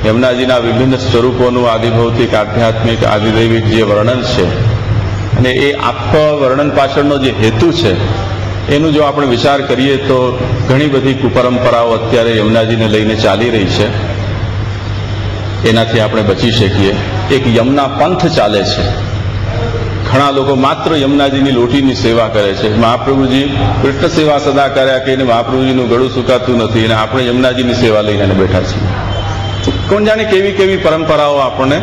યમુનાજીના વિભિન્ન સ્વરૂપોનું આદિભૌતિક, આધ્યાત્મિક, આદિદૈવિક જે વર્ણન છે, અને એ આખા વર્ણન પાછળનો જે હેતુ છે એનું જો આપણે વિચાર કરીએ તો ઘણી બધી કુપરંપરાઓ અત્યારે યમુનાજીને લઈને ચાલી રહી છે. એનાથી આપણે બચી શકીએ. એક યમુના પંથ ચાલે છે. ઘણા લોકો માત્ર યમુનાજીની લોટીની સેવા કરે છે. મહાપ્રભુજી કૃષ્ણ સેવા સદા કર્યા કે મહાપ્રભુજીનું ગળું સુકાતું નથી અને આપણે યમુનાજીની સેવા લઈને બેઠા છીએ. કોણ જાણે કેવી કેવી પરંપરાઓ આપણને.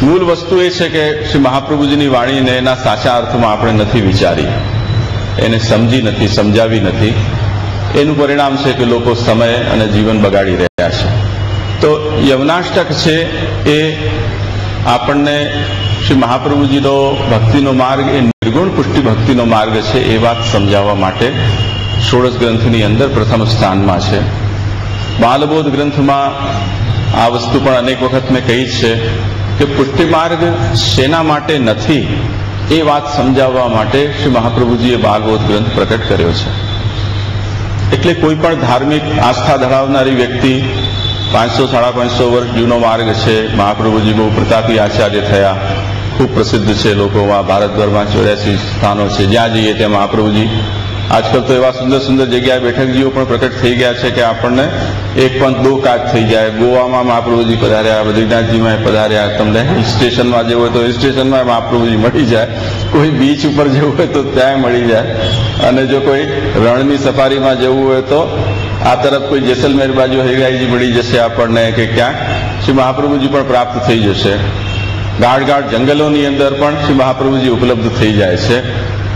મૂળ વસ્તુ એ છે કે શ્રી મહાપ્રભુજીની વાણીને એના સાચા અર્થમાં આપણે નથી વિચારી, એને સમજી નથી, સમજાવી નથી. એનું પરિણામ છે કે લોકો સમય અને જીવન બગાડી રહ્યા છે. તો યમુનાષ્ટક છે એ આપણને શ્રી મહાપ્રભુજીનો ભક્તિનો માર્ગ એ નિર્ગુણ પુષ્ટિ ભક્તિનો માર્ગ છે એ વાત સમજાવવા માટે ષોડશ ગ્રંથની અંદર પ્રથમ સ્થાનમાં છે. બાલબોધ ગ્રંથમાં આ વસ્તુ પણ અનેક વખત મેં કહી છે કે પુષ્ટિ માર્ગ શેના માટે નથી એ વાત સમજાવવા માટે શ્રી મહાપ્રભુજીએ બાલબોધ ગ્રંથ પ્રકટ કર્યો છે. એટલે કોઈ પણ ધાર્મિક આસ્થા ધરાવનારી વ્યક્તિ 500-550 વર્ષ જૂનો માર્ગ છે. મહાપ્રભુજી બહુ પ્રતાપી આચાર્ય થયા, ખૂબ પ્રસિદ્ધ છે લોકોમાં. ભારતભરમાં 84 સ્થાનો છે, જ્યાં જઈએ ત્યાં મહાપ્રભુજી. આજકાલ તો એવા સુંદર સુંદર જગ્યાએ બેઠકજીઓ પણ પ્રકટ થઈ ગયા છે કે આપણને એક પંથ દો કાજ થઈ જાય. ગોવામાં મહાપ્રભુજી પધાર્યા, બદ્રીનાથજીમાં પધાર્યા. તમને હિલ સ્ટેશનમાં જવું હોય તો હિલ સ્ટેશનમાં મહાપ્રભુજી મળી જાય. કોઈ બીચ ઉપર જવું હોય તો ત્યાં મળી જાય. અને જો કોઈ રણની સફારીમાં જવું હોય તો આ તરફ કોઈ જેસલમેર બાજુ હરિરાયજી મળી જશે આપણને, કે ક્યાંક શ્રી મહાપ્રભુજી પણ પ્રાપ્ત થઈ જશે. ગાઢ જંગલોની અંદર પણ શ્રી મહાપ્રભુજી ઉપલબ્ધ થઈ જાય છે.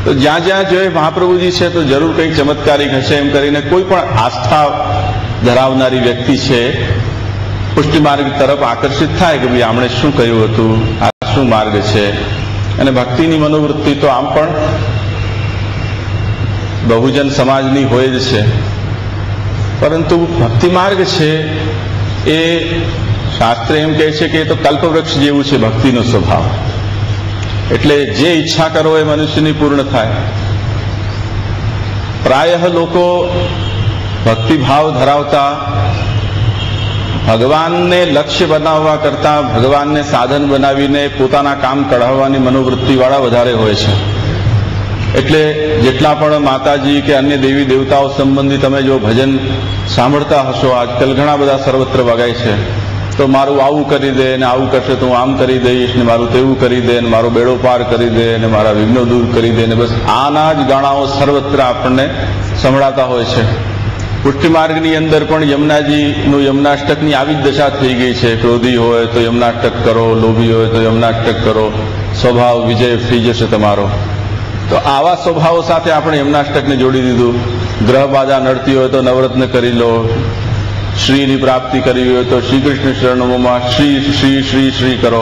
તો જ્યાં જ્યાં જોઈએ મહાપ્રભુજી છે તો જરૂર કંઈક ચમત્કારિક હશે એમ કરીને કોઈ પણ આસ્થા ધરાવનારી વ્યક્તિ છે પુષ્ટિ માર્ગ તરફ આકર્ષિત થાય કે ભાઈ આમણે શું કહ્યું હતું, આ શું માર્ગ છે. અને ભક્તિની મનોવૃત્તિ તો આમ પણ બહુજન સમાજની હોય જ છે, પરંતુ ભક્તિ માર્ગ છે એ શાસ્ત્ર એમ કહે છે કે એ તો કલ્પવૃક્ષ જેવું છે ભક્તિનો સ્વભાવ. એટલે જે ઈચ્છા કરો એ મનુષ્યની પૂર્ણ થાય. પ્રાયઃ લોકો ભક્તિભાવ ધરાવતા ભગવાનને લક્ષ્ય બનાવવા કરતા ભગવાનને સાધન બનાવીને પોતાના કામ કઢાવવાની મનોવૃત્તિવાળા વધારે હોય છે. એટલે જેટલા પણ માતાજી કે અન્ય દેવી દેવતાઓ સંબંધી તમે જો ભજન સાંભળતા હશો, આજકાલ ઘણા બધા સર્વત્ર વગાય છે. તો મારું આવું કરી દે ને આવું કરશે તો હું આમ કરી દઈશ ને મારું તેવું કરી દે ને મારો બેડો પાર કરી દે ને મારા વિઘ્નો દૂર કરી દે ને બસ આના જ ગાણાઓ સર્વત્ર આપણને સંભળાતા હોય છે. પુષ્ટિ માર્ગની અંદર પણ યમુનાજીનું યમુનાષ્ટકની આવી જ દશા થઈ ગઈ છે. ક્રોધી હોય તો યમુનાષ્ટક કરો, લોભી હોય તો યમુનાષ્ટક કરો, સ્વભાવ વિજય થઈ જશે તમારો. તો આવા સ્વભાવો સાથે આપણે યમુનાષ્ટકને જોડી દીધું. ગ્રહ બાધા નડતી હોય તો નવરત્ન કરી લો, શ્રીની પ્રાપ્તિ કરવી હોય તો શ્રી કૃષ્ણ શરણોમાં શ્રી શ્રી શ્રી શ્રી કરો.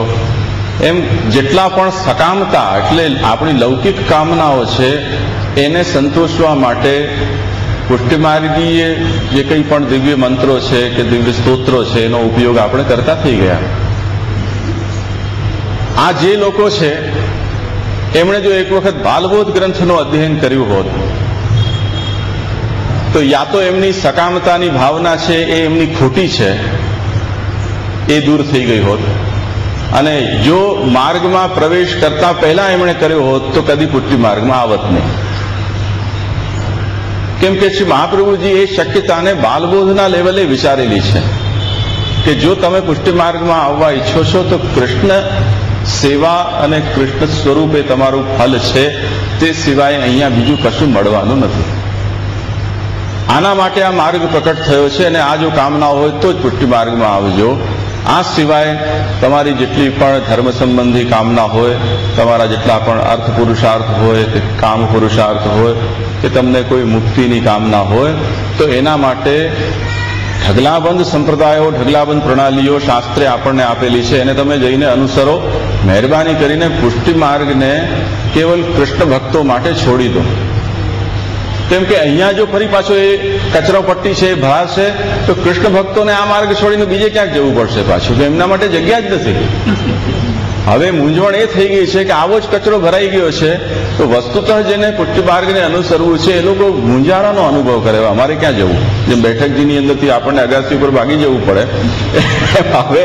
એમ જેટલા પણ સકામતા એટલે આપણી લૌકિક કામનાઓ છે એને સંતોષવા માટે પુષ્ટિમાર્ગીય જે કંઈ પણ દિવ્ય મંત્રો છે કે દિવ્ય સ્તોત્રો છે એનો ઉપયોગ આપણે કરતા થઈ ગયા. આ જે લોકો છે એમણે જો એક વખત બાલબોધ ગ્રંથનું અધ્યયન કર્યું હોત તો યા તો એમની સકામતાની ભાવના છે એ એમની ખોટી છે એ દૂર થઈ ગઈ હોત, અને જો માર્ગમાં પ્રવેશ કરતા પહેલા એમણે કર્યો હોત તો કદી પુષ્ટિ માર્ગમાં આવત નહીં. કેમ કે શ્રી મહાપ્રભુજી એ શક્યતાને બાલબોધના લેવલે વિચારેલી છે કે જો તમે પુષ્ટિ માર્ગમાં આવવા ઈચ્છો છો તો કૃષ્ણ સેવા અને કૃષ્ણ સ્વરૂપે તમારું ફલ છે, તે સિવાય અહીંયા બીજું કશું મળવાનું નથી. આના માટે આ માર્ગ પ્રકટ થયો છે અને આ જો કામના હોય તો જ પુષ્ટિ માર્ગમાં આવજો. આ સિવાય તમારી જેટલી પણ ધર્મ સંબંધી કામના હોય, તમારા જેટલા પણ અર્થ પુરુષાર્થ હોય કે કામ પુરુષાર્થ હોય કે તમને કોઈ મુક્તિની કામના હોય તો એના માટે ઢગલાબંધ સંપ્રદાયો, ઢગલાબંધ પ્રણાલીઓ શાસ્ત્રે આપણને આપેલી છે, એને તમે જઈને અનુસરો. મહેરબાની કરીને પુષ્ટિ માર્ગને કેવલ કૃષ્ણ ભક્તો માટે છોડી દો. કેમ કે અહીંયા જો ફરી પાછો એ કચરો પટ્ટી છે, ભાર છે, તો કૃષ્ણ ભક્તોને આ માર્ગ છોડીને બીજે ક્યાંક જવું પડશે પાછું, તો એમના માટે જગ્યા જ નથી. હવે મૂંઝવણ એ થઈ ગઈ છે કે આવો જ કચરો ભરાઈ ગયો છે, તો વસ્તુતઃ જેને પુષ્ટિ માર્ગને અનુસરવું છે એ લોકો મૂંઝારાનો અનુભવ કરે. અમારે ક્યાં જવું? જેમ બેઠકજીની અંદરથી આપણને અગાસી ઉપર ભાગી જવું પડે, હવે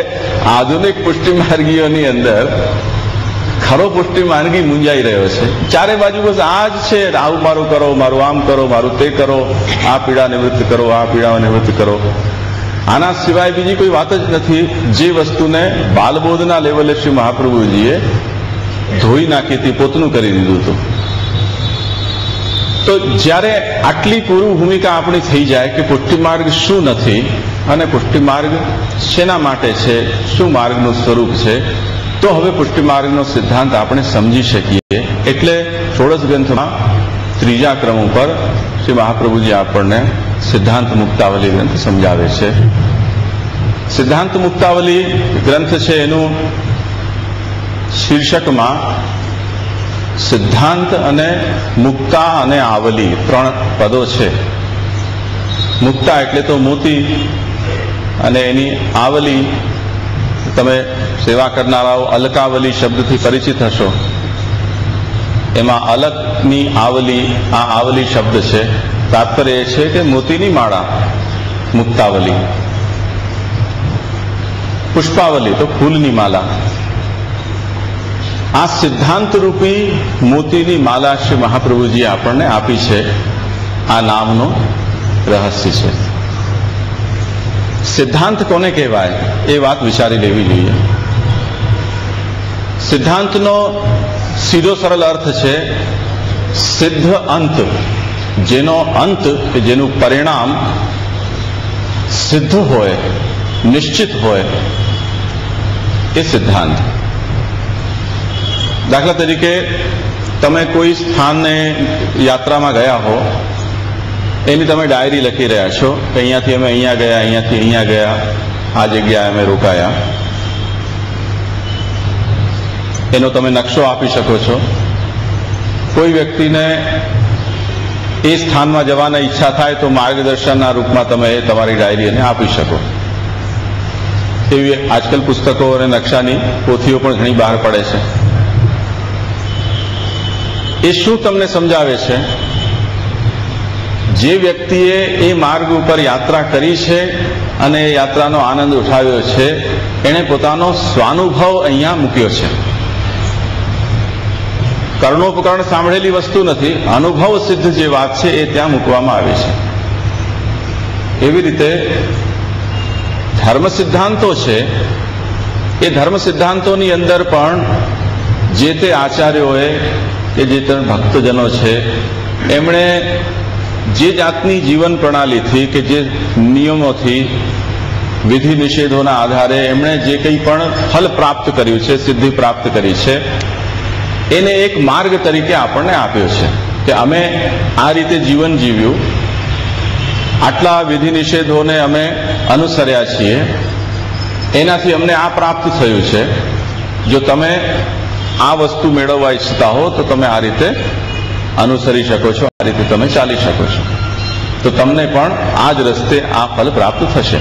આધુનિક પુષ્ટિ માર્ગીઓની અંદર ખરો પુષ્ટિ માર્ગી મૂંઝાઈ રહ્યો છે. ચારે બાજુ બસ આ જ છે, આવું મારું કરો, મારું આમ કરો, મારું તે કરો, આ પીડા નિવૃત્ત કરો, આ પીડા નિવૃત્ત કરો. આના સિવાય બીજી કોઈ વાત જ નથી. જે વસ્તુને બાલબોધના લેવલે શ્રી મહાપ્રભુજીએ ધોઈ નાખી હતી, પોતનું કરી દીધું હતું. તો જ્યારે આટલી પૂર્વ ભૂમિકા આપણી થઈ જાય કે પુષ્ટિ માર્ગ શું નથી અને પુષ્ટિ માર્ગ શેના માટે છે, શું માર્ગનું સ્વરૂપ છે, તો હવે પુષ્ટિ માર્ગનો સિદ્ધાંત આપણે સમજી શકીએ. એટલે ષોડશ ગ્રંથમાં ત્રીજા ક્રમ ઉપર શ્રી મહાપ્રભુજી આપણને સિદ્ધાંત મુક્તાવલી ગ્રંથ સમજાવે છે. સિદ્ધાંત મુક્તાવલી ગ્રંથ છે, એનું શીર્ષકમાં સિદ્ધાંત અને મુક્તા અને આવલી 3 પદો છે. મુક્તા એટલે તો મોતી, અને એની આવલી તમે સેવા કરનારાઓ અલકાવલી શબ્દથી પરિચિત હશો. એમાં અલકની આવલી, આ આવલી શબ્દ છે. તાત્પર્ય એ છે કે મોતીની માળા મુક્તાવલી, પુષ્પાવલી તો ફૂલની માલા. આ સિદ્ધાંત રૂપી મોતીની માલા શ્રી મહાપ્રભુજીએ આપણને આપી છે. આ નામનું રહસ્ય છે. સિદ્ધાંત કોને કહેવાય એ વાત વિચારી લેવી જોઈએ. સિદ્ધાંતનો સીધો સરળ અર્થ છે સિદ્ધ અંત, જેનો અંત, જેનું પરિણામ સિદ્ધ હોય, નિશ્ચિત હોય, એ સિદ્ધાંત. દાખલા તરીકે તમે કોઈ સ્થાનને યાત્રામાં ગયા હો, એની તમે ડાયરી લખી રહ્યા છો કે અહીંયાથી અમે અહીંયા ગયા, અહીંયાથી અહીંયા ગયા, આ જગ્યાએ અમે રોકાયા. એનો તમે નકશો આપી શકો છો. કોઈ વ્યક્તિને એ સ્થાનમાં જવાની ઈચ્છા થાય તો માર્ગદર્શનના રૂપમાં તમે તમારી ડાયરી એને આપી શકો. એવી આજકાલ પુસ્તકો અને નકશાની પોથીઓ પણ ઘણી બહાર પડે છે. એ શું તમને સમજાવે છે? જે વ્યક્તિએ એ માર્ગ ઉપર યાત્રા કરી છે અને એ યાત્રાનો આનંદ ઉઠાવ્યો છે, એણે પોતાનો સ્વાનુભવ અહીંયા મૂક્યો છે. કર્ણોપકર્ણ સાંભળેલી વસ્તુ નથી, અનુભવ સિદ્ધ જે વાત છે એ ત્યાં મૂકવામાં આવી છે. એવી રીતે ધર્મ સિદ્ધાંતો છે, એ ધર્મ સિદ્ધાંતોની અંદર પણ જે તે આચાર્યોએ કે જે તે ભક્તજનો છે, એમણે જે જાતની જીવન પ્રણાલીથી કે જે નિયમોથી, વિધિ નિષેધોના આધારે એમણે જે કંઈ પણ ફલ પ્રાપ્ત કર્યું છે, સિદ્ધિ પ્રાપ્ત કરી છે, એને એક માર્ગ તરીકે આપણને આપ્યો છે કે અમે આ રીતે જીવન જીવ્યું, આટલા વિધિ નિષેધોને અમે અનુસર્યા છીએ, એનાથી અમને આ પ્રાપ્ત થયું છે. જો તમે આ વસ્તુ મેળવવા ઈચ્છતા હો તો તમે આ રીતે અનુસરી શકો છો, આ રીતે તમે ચાલી શકો છો, તો તમને પણ આ જ રસ્તે આ ફલ પ્રાપ્ત થશે.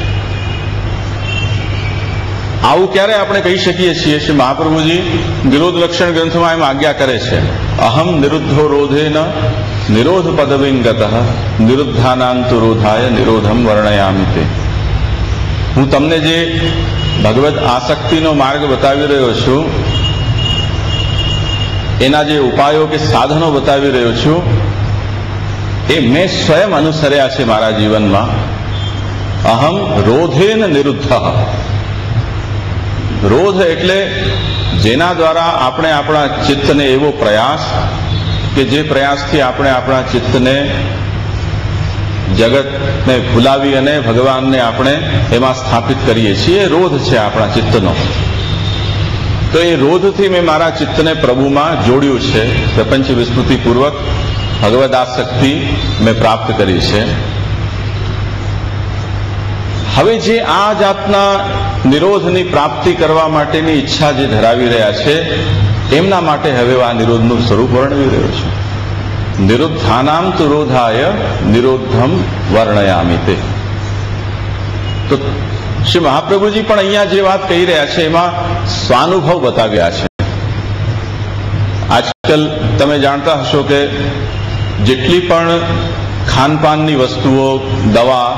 આવું ક્યારે આપણે કહી શકીએ છીએ? શ્રી મહાપ્રભુજી નિરોધ લક્ષણ ગ્રંથમાં એમ આજ્ઞા કરે છે, અહમ નિરુદ્ધો રોધેન નિરોધ પદવિંગત નિરુદ્ધાનાંતુ રોધાય નિરોધમ વર્ણયામિ તે. હું તમને જે ભગવદ આસક્તિનો માર્ગ બતાવી રહ્યો છું, એના જે ઉપાયો કે સાધનો બતાવી રહ્યો છું, એ મેં સ્વયં અનુસર્યા છે મારા જીવનમાં. અહમ રોધેન નિરુદ્ધ. રોધ એટલે જેના દ્વારા આપણે આપણા ચિત્તને એવો પ્રયાસ કે જે પ્રયાસથી આપણે આપણા ચિત્તને જગતને ભૂલાવી અને ભગવાનને આપણે એમાં સ્થાપિત કરીએ છીએ, એ રોધ છે આપણા ચિત્તનો. તો એ રોધથી મેં મારા ચિત્તને પ્રભુમાં જોડ્યું છે. પ્રપંચ વિસ્મૃતિપૂર્વક ભગવદાસક્તિ મેં પ્રાપ્ત કરી છે. હવે જે આ જાતના નિરોધની પ્રાપ્તિ કરવા માટેની ઈચ્છા જે ધરાવી રહ્યા છે, એમના માટે હવે આ નિરોધનું સ્વરૂપ વર્ણવી રહ્યો છે. નિરુદ્ધાનામ તુ રોધાય નિરોધમ વર્ણયામિ તે. તો શ્રી મહાપ્રભુજી પણ અહીંયા જે વાત કહી રહ્યા છે એમાં સ્વાનુભવ બતાવ્યા છે. આજકાલ તમે જાણતા હશો કે જેટલી પણ ખાનપાનની વસ્તુઓ, દવા,